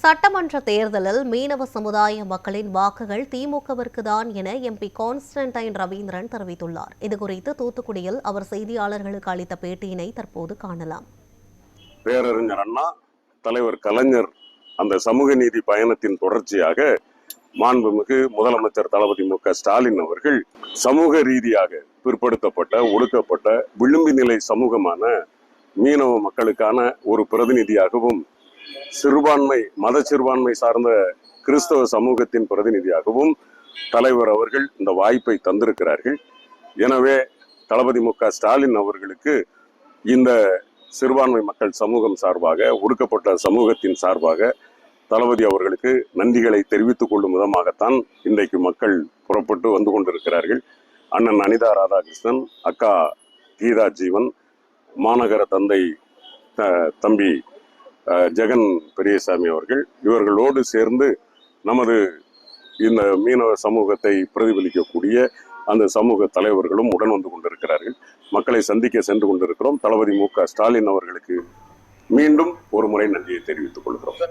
சட்டமன்ற தேர்தலில் மீனவ சமுதாய மக்களின் வாக்குகள் திமுகவிற்கு தான் என எம்பி கான்ஸ்டன்டைன் ரவீந்திரன் தெரிவித்துள்ளார். இதுகுறித்து தூத்துக்குடியில் அவர் செய்தியாளர்களுக்கு அளித்த பேட்டியினை தற்போது காணலாம். பேரறிஞர் அண்ணா, தலைவர் கலைஞர் அந்த சமூக நீதி பயணத்தின் தொடர்ச்சியாக மாண்புமிகு முதலமைச்சர் தளபதி மு க ஸ்டாலின் அவர்கள் சமூக ரீதியாக பிற்படுத்தப்பட்ட, ஒடுக்கப்பட்ட, விளிம்பு நிலை சமூகமான மீனவ மக்களுக்கான ஒரு பிரதிநிதியாகவும், சிறுபான்மை மத சிறுபான்மை சார்ந்த கிறிஸ்தவ சமூகத்தின் பிரதிநிதியாகவும் தலைவர் அவர்கள் இந்த வாய்ப்பை தந்திருக்கிறார்கள். எனவே தளபதி மு க ஸ்டாலின் அவர்களுக்கு இந்த சிறுபான்மை மக்கள் சமூகம் சார்பாக, ஒடுக்கப்பட்ட சமூகத்தின் சார்பாக தளபதி அவர்களுக்கு நன்றிகளை தெரிவித்துக் கொள்ளும் விதமாகத்தான் இன்றைக்கு மக்கள் புறப்பட்டு வந்து கொண்டிருக்கிறார்கள். அண்ணன் அனிதா ராதாகிருஷ்ணன், அக்கா கீதா ஜீவன், மாநகர தந்தை தம்பி ஜெகன் பெரியசாமி அவர்கள், இவர்களோடு சேர்ந்து நமது இந்த மீனவ சமூகத்தை பிரதிபலிக்கக்கூடிய அந்த சமூக தலைவர்களும் உடன் வந்து கொண்டிருக்கிறார்கள். மக்களை சந்திக்க சென்று கொண்டிருக்கிறோம். தளபதி மு க ஸ்டாலின் அவர்களுக்கு மீண்டும் ஒரு முறை நன்றியை தெரிவித்துக் கொள்கிறோம்.